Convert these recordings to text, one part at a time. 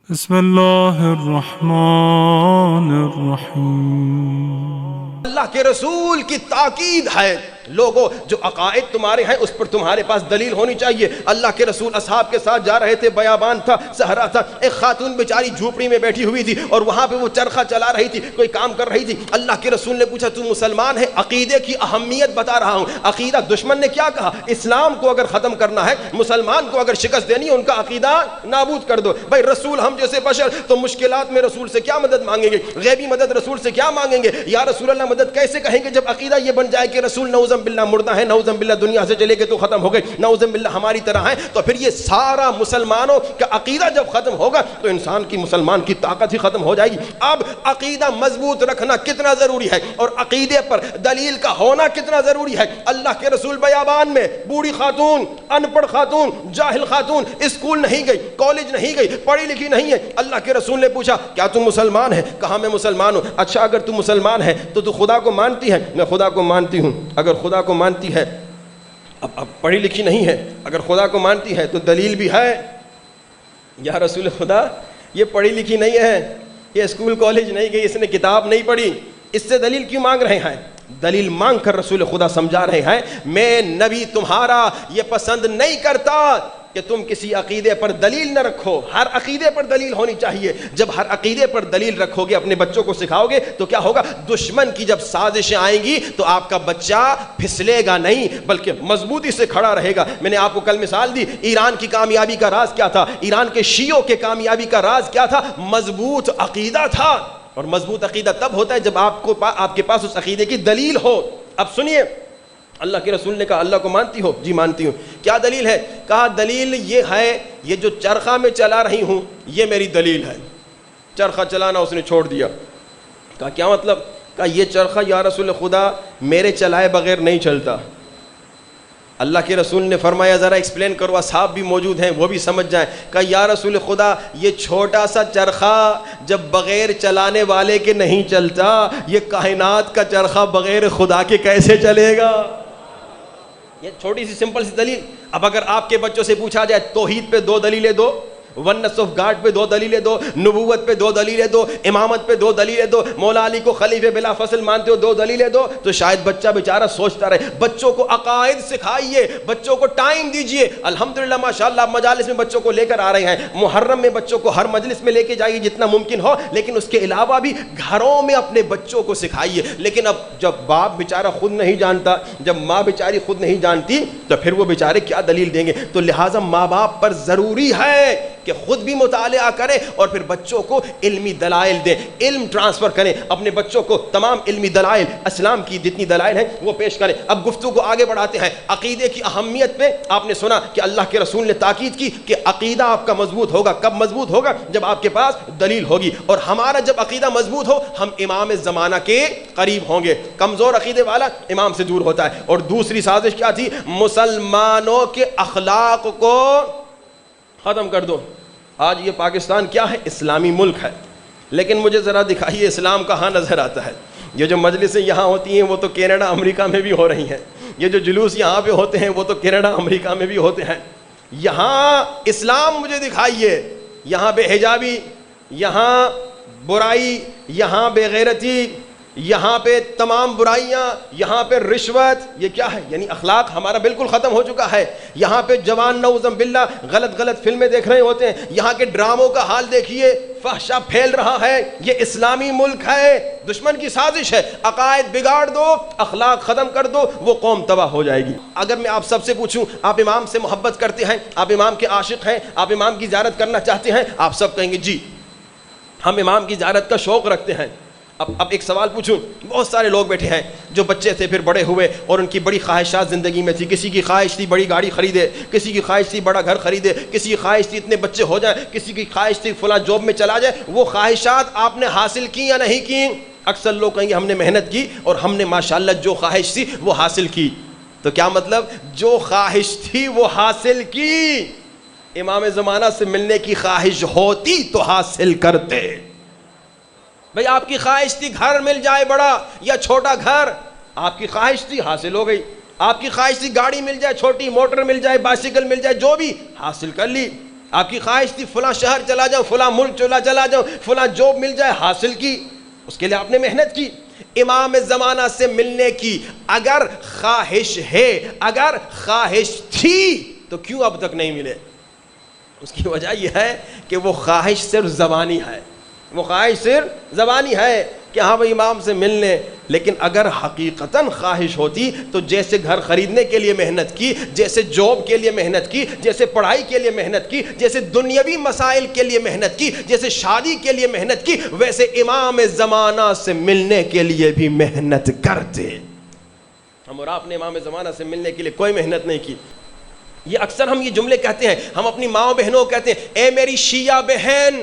بسم اللہ الرحمن الرحیم۔ اللہ کے رسول کی تاکید ہے، لوگوں جو عقائد تمہارے ہیں اس پر تمہارے پاس دلیل ہونی چاہیے۔ اللہ کے رسول اصحاب کے ساتھ جا رہے تھے، بیابان تھا، صحرا تھا، ایک خاتون بیچاری جھوپڑی میں بیٹھی ہوئی تھی اور وہاں پہ وہ چرخہ چلا رہی تھی، کوئی کام کر رہی تھی۔ اللہ کے رسول نے پوچھا تو مسلمان ہے؟ عقیدے کی اہمیت بتا رہا ہوں۔ عقیدہ دشمن نے کیا کہا؟ اسلام کو اگر ختم کرنا ہے، مسلمان کو اگر شکست دینی ہے، ان کا عقیدہ نابود کر دو۔ بھائی رسول ہم جیسے بشر تو مشکلات میں رسول سے کیا مدد مانگیں گے؟ غیبی مدد رسول سے کیا مانگیں گے؟ یا رسول اللہ مدد کیسے کہیں گے جب عقیدہ یہ بن جائے کہ رسول نعوذ باللہ مردہ ہے، نعوذ باللہ دنیا سے چلے گئے تو ختم ہو گئے، نعوذ باللہ ہماری طرح ہیں، تو پھر یہ سارا مسلمانوں کا عقیدہ جب ختم ہوگا تو انسان کی، مسلمان کی طاقت ہی ختم ہو جائے گی۔ اب عقیدہ مضبوط رکھنا کتنا ضروری ہے اور عقیدے پر دلیل کا ہونا کتنا ضروری ہے۔ اللہ کے رسول بیابان میں بوڑھی خاتون، ان پڑھ خاتون، جاہل خاتون، اسکول نہیں گئی، کالج نہیں گئی، پڑھی لکھی نہیں ہے، اللہ کے رسول نے پوچھا کیا تم مسلمان ہے؟ کہا میں مسلمان ہوں۔ اچھا اگر تم مسلمان ہے تو خدا کو مانتی ہے؟ میں خدا کو مانتی ہوں۔ اگر خدا کو مانتی ہے، اب پڑھی لکھی نہیں ہے، اگر خدا کو مانتی ہے تو دلیل بھی ہے؟ یا رسول خدا یہ پڑھی لکھی نہیں ہے، یہ اسکول کالج نہیں گئی، اس نے کتاب نہیں پڑھی، اس سے دلیل کیوں مانگ رہے ہیں؟ دلیل مانگ کر رسول خدا سمجھا رہے ہیں میں نبی تمہارا یہ پسند نہیں کرتا کہ تم کسی عقیدے پر دلیل نہ رکھو، ہر عقیدے پر دلیل ہونی چاہیے۔ جب ہر عقیدے پر دلیل رکھو گے، اپنے بچوں کو سکھاؤ گے تو کیا ہوگا؟ دشمن کی جب سازشیں آئیں گی تو آپ کا بچہ پھسلے گا نہیں بلکہ مضبوطی سے کھڑا رہے گا۔ میں نے آپ کو کل مثال دی، ایران کی کامیابی کا راز کیا تھا؟ ایران کے شیعوں کے کامیابی کا راز کیا تھا؟ مضبوط عقیدہ تھا، اور مضبوط عقیدہ تب ہوتا ہے جب آپ کے پاس اس عقیدے کی دلیل ہو۔ اب سنیے، اللہ کے رسول نے کہا اللہ کو مانتی ہو؟ جی مانتی ہوں۔ کیا دلیل ہے؟ کہا دلیل یہ ہے، یہ جو چرخہ میں چلا رہی ہوں یہ میری دلیل ہے۔ چرخہ چلانا اس نے چھوڑ دیا۔ کہا کیا مطلب؟ کہا یہ چرخہ یا رسول خدا میرے چلائے بغیر نہیں چلتا۔ اللہ کے رسول نے فرمایا ذرا ایکسپلین کرو، اصحاب بھی موجود ہیں وہ بھی سمجھ جائیں۔ کہا یا رسول خدا یہ چھوٹا سا چرخہ جب بغیر چلانے والے کے نہیں چلتا، یہ کائنات کا چرخہ بغیر خدا کے کیسے چلے گا؟ یہ چھوٹی سی سمپل سی دلیل۔ اب اگر آپ کے بچوں سے پوچھا جائے توحید پہ 2 دلیلیں دو، ونس آف گاڈ پہ 2 دلیلیں دو، نبوت پہ 2 دلیلیں دو، امامت پہ 2 دلیلیں دو، مولا علی کو خلیفہ بلا فصل مانتے ہو 2 دلیلیں دو، تو شاید بچہ بیچارہ سوچتا رہے۔ بچوں کو عقائد سکھائیے، بچوں کو ٹائم دیجئے۔ الحمدللہ ماشاءاللہ آپ مجالس میں بچوں کو لے کر آ رہے ہیں، محرم میں بچوں کو ہر مجلس میں لے کے جائیے جتنا ممکن ہو، لیکن اس کے علاوہ بھی گھروں میں اپنے بچوں کو سکھائیے۔ لیکن اب جب باپ بیچارہ خود نہیں جانتا، جب ماں بیچاری خود نہیں جانتی، تو پھر وہ بیچارے کیا دلیل دیں گے؟ تو لہٰذا ماں باپ پر ضروری ہے کہ خود بھی مطالعہ کریں اور پھر بچوں کو علمی دلائل دیں، علم ٹرانسفر کریں، اپنے بچوں کو تمام علمی دلائل، اسلام کی جتنی دلائل ہیں وہ پیش کریں۔ اب گفتگو کو آگے بڑھاتے ہیں۔ عقیدے کی اہمیت پہ آپ نے سنا کہ اللہ کے رسول نے تاکید کی کہ عقیدہ آپ کا مضبوط ہوگا۔ کب مضبوط ہوگا؟ جب آپ کے پاس دلیل ہوگی، اور ہمارا جب عقیدہ مضبوط ہو ہم امام زمانہ کے قریب ہوں گے۔ کمزور عقیدے والا امام سے دور ہوتا ہے۔ اور دوسری سازش کیا تھی؟ مسلمانوں کے اخلاق کو ختم کر دو۔ آج یہ پاکستان کیا ہے؟ اسلامی ملک ہے، لیکن مجھے ذرا دکھائیے اسلام کہاں نظر آتا ہے؟ یہ جو مجلسیں یہاں ہوتی ہیں وہ تو کینیڈا امریکہ میں بھی ہو رہی ہیں، یہ جو جلوس یہاں پہ ہوتے ہیں وہ تو کینیڈا امریکہ میں بھی ہوتے ہیں۔ یہاں اسلام مجھے دکھائیے، یہاں بے حجابی، یہاں برائی، یہاں بے غیرتی، یہاں پہ تمام برائیاں، یہاں پہ رشوت، یہ کیا ہے؟ یعنی اخلاق ہمارا بالکل ختم ہو چکا ہے۔ یہاں پہ جوان نعوذ باللہ غلط فلمیں دیکھ رہے ہوتے ہیں، یہاں کے ڈراموں کا حال دیکھیے، فحشہ پھیل رہا ہے۔ یہ اسلامی ملک ہے، دشمن کی سازش ہے۔ عقائد بگاڑ دو، اخلاق ختم کر دو، وہ قوم تباہ ہو جائے گی۔ اگر میں آپ سب سے پوچھوں آپ امام سے محبت کرتے ہیں، آپ امام کے عاشق ہیں، آپ امام کی زیارت کرنا چاہتے ہیں، آپ سب کہیں گے جی ہم امام کی زیارت کا شوق رکھتے ہیں۔ اب ایک سوال پوچھوں، بہت سارے لوگ بیٹھے ہیں جو بچے تھے پھر بڑے ہوئے اور ان کی بڑی خواہشات زندگی میں تھی۔ کسی کی خواہش تھی بڑی گاڑی خریدے، کسی کی خواہش تھی بڑا گھر خریدے، کسی کی خواہش تھی اتنے بچے ہو جائیں، کسی کی خواہش تھی فلاں جاب میں چلا جائے۔ وہ خواہشات آپ نے حاصل کی یا نہیں کی؟ اکثر لوگ کہیں گے ہم نے محنت کی اور ہم نے ماشاءاللہ جو خواہش تھی وہ حاصل کی۔ تو کیا مطلب؟ جو خواہش تھی وہ حاصل کی۔ امام زمانہ سے ملنے کی خواہش ہوتی تو حاصل کرتے۔ بھئی آپ کی خواہش تھی گھر مل جائے بڑا یا چھوٹا گھر، آپ کی خواہش تھی حاصل ہو گئی۔ آپ کی خواہش تھی گاڑی مل جائے چھوٹی، موٹر مل جائے، بائسیکل مل جائے، جو بھی حاصل کر لی۔ آپ کی خواہش تھی فلاں شہر چلا جاؤں، فلاں ملک چلا جاؤں، فلاں جاب مل جائے، حاصل کی، اس کے لیے آپ نے محنت کی، امام زمانہ سے ملنے کی اگر خواہش ہے، اگر خواہش تھی تو کیوں اب تک نہیں ملے؟ اس کی وجہ یہ ہے کہ وہ خواہش صرف زبانی ہے، وہ خواہش صرف زبانی ہے کہ ہاں بھائی امام سے ملنے، لیکن اگر حقیقتاً خواہش ہوتی تو جیسے گھر خریدنے کے لیے محنت کی، جیسے جاب کے لیے محنت کی، جیسے پڑھائی کے لیے محنت کی، جیسے دنیاوی مسائل کے لیے محنت کی، جیسے شادی کے لیے محنت کی، ویسے امام زمانہ سے ملنے کے لیے بھی محنت کرتے۔ ہم اور آپ نے امام زمانہ سے ملنے کے لیے کوئی محنت نہیں کی۔ یہ اکثر ہم یہ جملے کہتے ہیں، ہم اپنی ماؤں بہنوں کو کہتے ہیں، اے میری شیعہ بہن،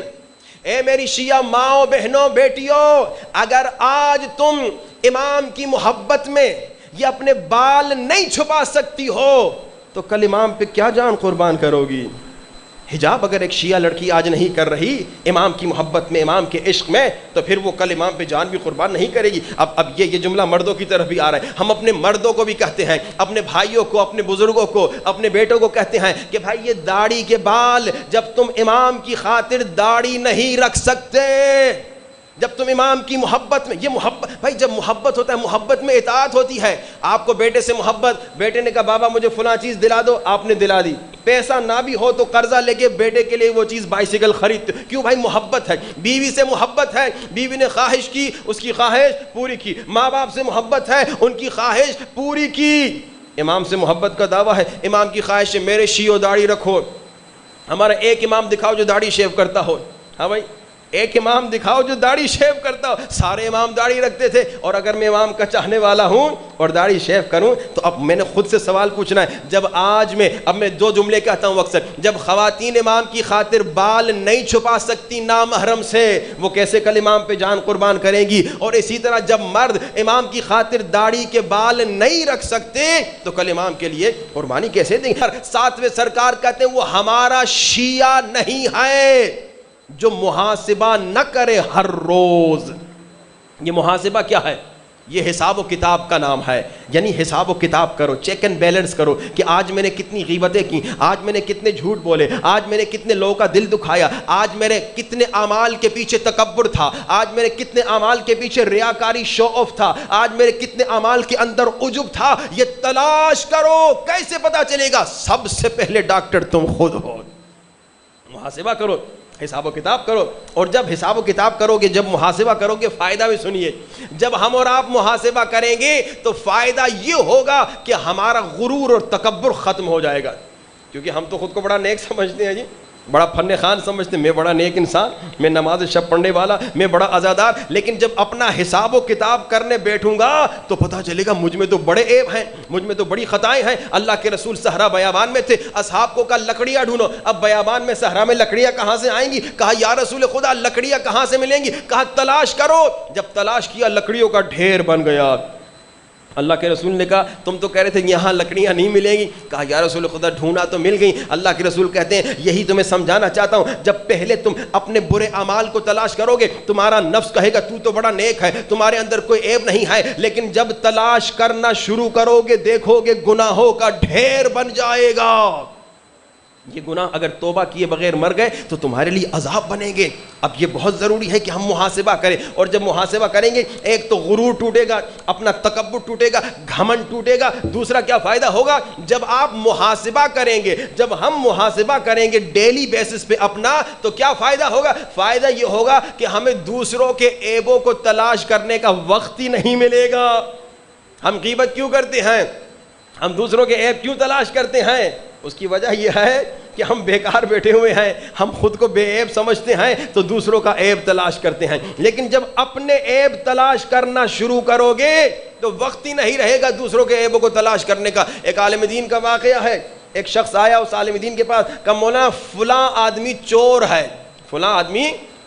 اے میری شیعہ ماؤں بہنوں بیٹیوں، اگر آج تم امام کی محبت میں یہ اپنے بال نہیں چھپا سکتی ہو تو کل امام پہ کیا جان قربان کرو گی؟ حجاب اگر ایک شیعہ لڑکی آج نہیں کر رہی امام کی محبت میں، امام کے عشق میں، تو پھر وہ کل امام پہ جان بھی قربان نہیں کرے گی۔ اب یہ جملہ مردوں کی طرف بھی آ رہا ہے، ہم اپنے مردوں کو بھی کہتے ہیں، اپنے بھائیوں کو، اپنے بزرگوں کو، اپنے بیٹوں کو کہتے ہیں کہ بھائی یہ داڑھی کے بال، جب تم امام کی خاطر داڑھی نہیں رکھ سکتے، جب تم امام کی محبت میں، یہ محبت بھائی جب محبت ہوتا ہے، محبت میں اطاعت ہوتی ہے۔ آپ کو بیٹے سے محبت، بیٹے نے کہا بابا مجھے فلاں چیز دلا دو، آپ نے دلا دی، پیسہ نہ بھی ہو تو قرضہ لے کے بیٹے کے لیے وہ چیز بائسیکل خریدتے، کیوں بھائی؟ محبت ہے۔ بیوی سے محبت ہے، بیوی نے خواہش کی، اس کی خواہش پوری کی۔ ماں باپ سے محبت ہے، ان کی خواہش پوری کی۔ امام سے محبت کا دعویٰ ہے، امام کی خواہش ہے میرے شیعو داڑھی رکھو، ہمارا ایک امام دکھاؤ جو داڑھی شیو کرتا ہو۔ ہاں بھائی ایک امام دکھاؤ جو داڑھی شیو کرتا ہو۔ سارے امام داڑھی رکھتے تھے، اور اگر میں امام کا چاہنے والا ہوں اور داڑھی شیو کروں تو اب میں نے خود سے سوال پوچھنا ہے، جب آج میں دو جملے کہتا ہوں اکثر، جب خواتین امام کی خاطر بال نہیں چھپا سکتی نامحرم سے، وہ کیسے کل امام پہ جان قربان کریں گی؟ اور اسی طرح جب مرد امام کی خاطر داڑھی کے بال نہیں رکھ سکتے تو کل امام کے لیے قربانی کیسے دیں گے؟ ساتویں سرکار کہتے ہیں وہ ہمارا شیعہ نہیں ہے جو محاسبہ نہ کرے ہر روز۔ یہ محاسبہ کیا ہے؟ یہ حساب و کتاب کا نام ہے، یعنی حساب و کتاب کرو، چیک اینڈ بیلنس کرو کہ آج میں نے کتنی غیبتیں کی، آج میں نے کتنے جھوٹ بولے، آج میں نے کتنے لوگوں کا دل دکھایا، آج میرے کتنے اعمال کے پیچھے تکبر تھا، آج میرے کتنے اعمال کے پیچھے ریاکاری شو آف تھا، آج میرے کتنے اعمال کے اندر عجب تھا۔ یہ تلاش کرو۔ کیسے پتا چلے گا؟ سب سے پہلے ڈاکٹر تم خود ہو۔ محاسبہ کرو، حساب و کتاب کرو، اور جب حساب و کتاب کرو گے، جب محاسبہ کرو گے، فائدہ بھی سنیے، جب ہم اور آپ محاسبہ کریں گے تو فائدہ یہ ہوگا کہ ہمارا غرور اور تکبر ختم ہو جائے گا، کیونکہ ہم تو خود کو بڑا نیک سمجھتے ہیں جی، بڑا فن خان سمجھتے ہیں، میں بڑا نیک انسان، میں نماز شب پڑھنے والا، میں بڑا عزادار، لیکن جب اپنا حساب و کتاب کرنے بیٹھوں گا تو پتہ چلے گا مجھ میں تو بڑے عیب ہیں، مجھ میں تو بڑی خطائیں ہیں۔ اللہ کے رسول صحرا بیابان میں تھے، اصحاب کو کہا لکڑیاں ڈھونڈو، اب بیابان میں صحرا میں لکڑیاں کہاں سے آئیں گی؟ کہا یا رسول خدا لکڑیاں کہاں سے ملیں گی؟ کہا تلاش کرو۔ جب تلاش کیا لکڑیوں کا ڈھیر بن گیا۔ اللہ کے رسول نے کہا تم تو کہہ رہے تھے یہاں لکڑیاں نہیں ملیں گی، کہا یا رسول خدا ڈھونڈا تو مل گئی۔ اللہ کے رسول کہتے ہیں یہی تمہیں سمجھانا چاہتا ہوں، جب پہلے تم اپنے برے اعمال کو تلاش کرو گے تمہارا نفس کہے گا تو بڑا نیک ہے، تمہارے اندر کوئی عیب نہیں ہے، لیکن جب تلاش کرنا شروع کرو گے دیکھو گے گناہوں کا ڈھیر بن جائے گا۔ یہ گناہ اگر توبہ کیے بغیر مر گئے تو تمہارے لیے عذاب بنیں گے۔ اب یہ بہت ضروری ہے کہ ہم محاسبہ کریں، اور جب محاسبہ کریں گے ایک تو غرور ٹوٹے گا، اپنا تکبر ٹوٹے گا، گھمنڈ ٹوٹے گا۔ دوسرا کیا فائدہ ہوگا؟ جب آپ محاسبہ کریں گے، جب ہم محاسبہ کریں گے ڈیلی بیسس پہ اپنا، تو کیا فائدہ ہوگا؟ فائدہ یہ ہوگا کہ ہمیں دوسروں کے عیبوں کو تلاش کرنے کا وقت ہی نہیں ملے گا۔ ہم غیبت کیوں کرتے ہیں؟ ہم دوسروں کے عیب کیوں تلاش کرتے ہیں؟ اس کی وجہ یہ ہے کہ ہم بیکار بیٹھے ہوئے ہیں، ہم خود کو بے عیب سمجھتے ہیں تو دوسروں کا عیب تلاش کرتے ہیں، لیکن جب اپنے عیب تلاش کرنا شروع کرو گے تو وقت ہی نہیں رہے گا دوسروں کے عیبوں کو تلاش کرنے کا۔ ایک عالم دین کا واقعہ ہے، ایک شخص آیا اس عالم دین کے پاس، کہا مولانا فلاں آدمی چور ہے، فلاں آدمی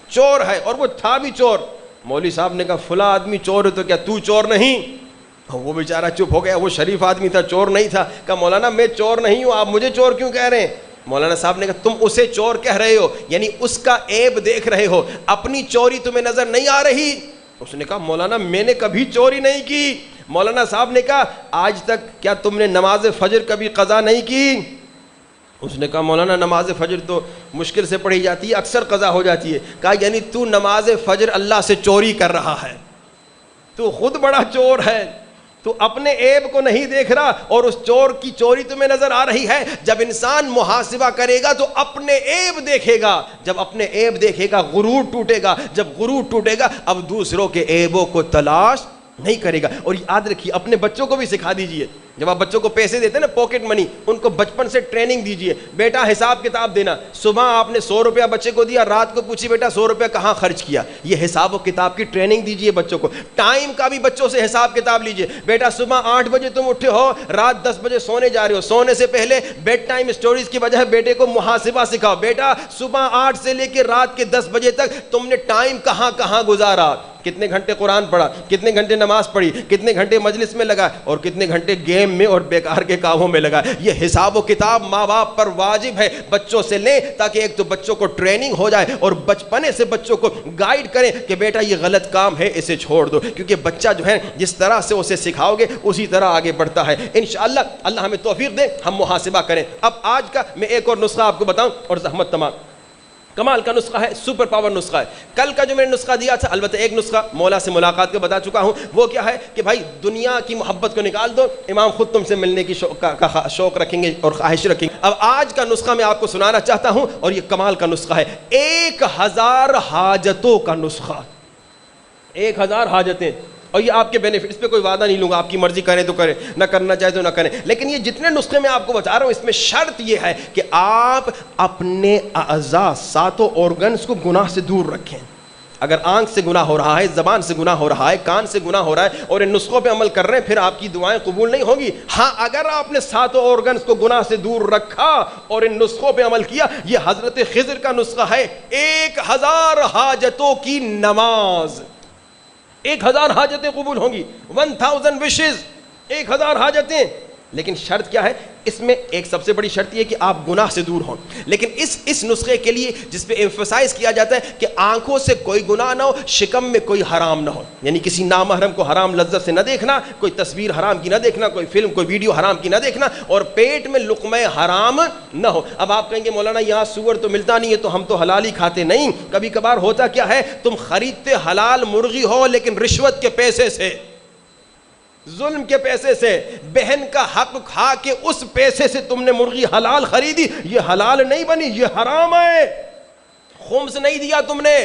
چور ہے، اور وہ تھا بھی چور۔ مولوی صاحب نے کہا فلاں آدمی چور ہے تو کیا تو چور نہیں؟ وہ بیچارہ چپ ہو گیا، وہ شریف آدمی تھا، چور نہیں تھا۔ کہا مولانا میں چور نہیں ہوں، آپ مجھے چور کیوں کہہ رہے ہیں؟ مولانا صاحب نے کہا تم اسے چور کہہ رہے ہو، یعنی اس کا عیب دیکھ رہے ہو، اپنی چوری تمہیں نظر نہیں آ رہی؟ اس نے کہا مولانا میں نے کبھی چوری نہیں کی۔ مولانا صاحب نے کہا آج تک کیا تم نے نماز فجر کبھی قضا نہیں کی؟ اس نے کہا مولانا نماز فجر تو مشکل سے پڑھی جاتی ہے، اکثر قضا ہو جاتی ہے۔ کہا یعنی تو نماز فجر اللہ سے چوری کر رہا ہے، تو خود بڑا چور ہے، تو اپنے عیب کو نہیں دیکھ رہا اور اس چور کی چوری تمہیں نظر آ رہی ہے۔ جب انسان محاسبہ کرے گا تو اپنے عیب دیکھے گا، جب اپنے عیب دیکھے گا غرور ٹوٹے گا، جب غرور ٹوٹے گا اب دوسروں کے عیبوں کو تلاش نہیں کرے گا۔ اور یاد رکھیے اپنے بچوں کو بھی سکھا دیجئے، جب آپ بچوں کو پیسے دیتے ہیں نا پاکٹ منی، ان کو بچپن سے ٹریننگ دیجئے، بیٹا حساب کتاب دینا، صبح آپ نے 100 روپیہ بچے کو دیا، رات کو پوچھی بیٹا 100 روپیہ کہاں خرچ کیا، یہ حساب و کتاب کی ٹریننگ دیجئے بچوں کو۔ ٹائم کا بھی بچوں سے حساب کتاب لیجئے، بیٹا صبح 8 بجے تم اٹھے ہو، رات 10 بجے سونے جا رہے ہو، سونے سے پہلے بیڈ ٹائم سٹوریز کی وجہ بیٹے کو محاسبہ سکھاؤ، بیٹا صبح 8 سے لے کے رات کے 10 بجے تک تم نے ٹائم کہاں کہاں گزارا، کتنے گھنٹے قرآن پڑھا، کتنے گھنٹے نماز پڑھی، کتنے گھنٹے مجلس میں لگا اور کتنے گھنٹے گیم میں اور بیکار کے کاموں میں لگا۔ یہ حساب و کتاب ماں باپ پر واجب ہے، بچوں سے لیں تاکہ ایک تو بچوں کو ٹریننگ ہو جائے اور بچپنے سے بچوں کو گائیڈ کریں کہ بیٹا یہ غلط کام ہے اسے چھوڑ دو، کیونکہ بچہ جو ہے جس طرح سے اسے سکھاؤ گے اسی طرح آگے بڑھتا ہے۔ انشاءاللہ اللہ ہمیں توفیق دے ہم محاسبہ کریں۔ اب آج کا میں ایک اور نسخہ آپ کو بتاؤں اور زحمت تمام، کمال کا نسخہ ہے، سپر پاور نسخہ ہے۔ کل کا جو میں نے نسخہ دیا تھا، البتہ ایک نسخہ مولا سے ملاقات کے بتا چکا ہوں، وہ کیا ہے کہ بھائی دنیا کی محبت کو نکال دو، امام خود تم سے ملنے کی شوق رکھیں گے اور خواہش رکھیں گے۔ اب آج کا نسخہ میں آپ کو سنانا چاہتا ہوں اور یہ کمال کا نسخہ ہے، 1000 حاجتوں کا نسخہ، 1000 حاجتیں، اور یہ آپ کے بینیفٹ، اس پہ کوئی وعدہ نہیں لوں گا، آپ کی مرضی کریں تو کریں، نہ کرنا چاہے تو نہ کریں، لیکن یہ جتنے نسخے میں آپ کو بتا رہا ہوں اس میں شرط یہ ہے کہ آپ اپنے اعضاء 7 آرگنز کو گناہ سے دور رکھیں۔ اگر آنکھ سے گناہ ہو رہا ہے، زبان سے گناہ ہو رہا ہے، کان سے گناہ ہو رہا ہے اور ان نسخوں پہ عمل کر رہے ہیں، پھر آپ کی دعائیں قبول نہیں ہوں گی۔ ہاں اگر آپ نے 7 آرگنز کو گناہ سے دور رکھا اور ان نسخوں پہ عمل کیا، یہ حضرت خضر کا نسخہ ہے، 1000 حاجتوں کی نماز، 1000 حاجتیں قبول ہوں گی، 1000 وشز، 1000 حاجتیں۔ لیکن شرط کیا ہے اس میں؟ ایک سب سے بڑی شرط یہ کہ آپ گناہ سے دور ہوں، لیکن اس نسخے کے لیے جس پہ ایمفسائز کیا جاتا ہے کہ آنکھوں سے کوئی گناہ نہ ہو، شکم میں کوئی حرام نہ ہو، یعنی کسی نامحرم کو حرام لذت سے نہ دیکھنا، کوئی تصویر حرام کی نہ دیکھنا، کوئی فلم کوئی ویڈیو حرام کی نہ دیکھنا، اور پیٹ میں لقمہ حرام نہ ہو۔ اب آپ کہیں گے مولانا یہاں سور تو ملتا نہیں ہے تو ہم تو حلال ہی کھاتے، نہیں، کبھی کبھار ہوتا کیا ہے تم خریدتے حلال مرغی ہو لیکن رشوت کے پیسے سے، ظلم کے پیسے سے، بہن کا حق کھا کے اس پیسے سے تم نے مرغی حلال خریدی، یہ حلال نہیں بنی، یہ حرام ہے۔ خمس نہیں دیا تم نے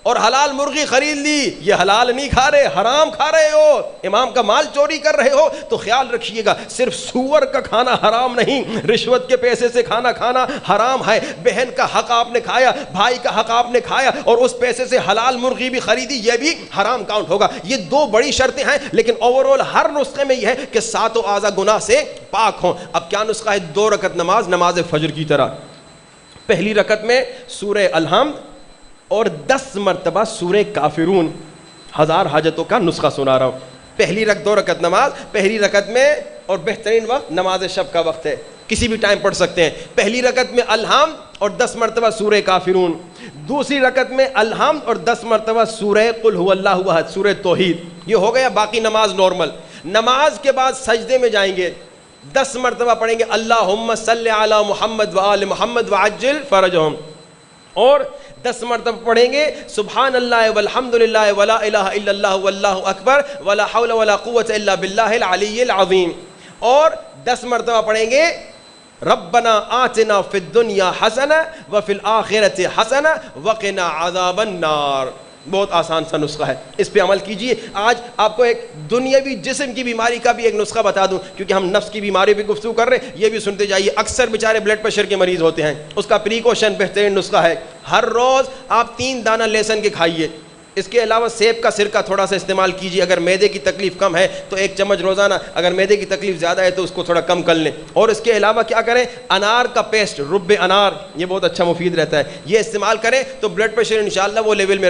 اور حلال مرغی خرید لی، یہ حلال نہیں کھا رہے، حرام کھا رہے ہو، امام کا مال چوری کر رہے ہو۔ تو خیال رکھیے گا صرف سور کا کھانا حرام نہیں، رشوت کے پیسے سے کھانا حرام ہے۔ بہن کا حق آپ نے کھایا، بھائی کا حق آپ نے کھایا اور اس پیسے سے حلال مرغی بھی خریدی، یہ بھی حرام کاؤنٹ ہوگا۔ یہ 2 بڑی شرطیں ہیں، لیکن اوورال ہر نسخے میں یہ ہے کہ 7 اعضاء گناہ سے پاک ہوں۔ اب کیا نسخہ ہے؟ 2 رکعت نماز، نماز فجر کی طرح، پہلی رکعت میں سورہ الحمد اور 10 مرتبہ سورہ کافرون، 1000 حاجتوں کا نسخہ سنا رہا ہوں۔ پہلی 2 رکعت نماز، پہلی رکعت میں، اور بہترین وقت نماز شب کا وقت ہے، کسی بھی ٹائم پڑھ سکتے ہیں۔ پہلی رکعت میں الحمد اور 10 مرتبہ سورہ کافرون، دوسری رکعت میں الحمد اور 10 مرتبہ سورہ قل هو اللہ احد، سورہ توحید۔ یہ ہو گیا، باقی نماز نارمل۔ نماز کے بعد سجدے میں جائیں گے، 10 مرتبہ پڑھیں گے اللہم صلی علی محمد وآل محمد وعجل فرجہم، اور 10 مرتبہ پڑھیں گے سبحان اللہ والحمد للہ ولا الہ الا اللہ واللہ اکبر ولا حول ولا قوة الا باللہ العلی العظیم، اور 10 مرتبہ پڑھیں گے ربنا آتنا فی الدنیا حسنہ وفی الآخرۃ حسنہ وقنا عذاب النار۔ بہت آسان سا نسخہ ہے، اس پہ عمل کیجئے۔ آج آپ کو ایک دنیاوی جسم کی بیماری کا بھی ایک نسخہ بتا دوں، کیونکہ ہم نفس کی بیماری پہ گفتگو کر رہے ہیں، یہ بھی سنتے جائیے۔ اکثر بیچارے بلڈ پریشر کے مریض ہوتے ہیں، اس کا پریکوشن بہترین نسخہ ہے، ہر روز آپ 3 دانہ لہسن کے کھائیے، اس کے علاوہ سیب کا سرکہ تھوڑا سا استعمال کیجیے، اگر معدے کی تکلیف کم ہے تو 1 چمچ روزانہ، اگر معدے کی تکلیف زیادہ ہے تو اس کو تھوڑا کم کر لیں، اور اس کے علاوہ کیا کریں، انار کا پیسٹ، رب انار، یہ بہت اچھا مفید رہتا ہے، یہ استعمال کریں تو بلڈ پریشر انشاءاللہ وہ لیول میں رہے۔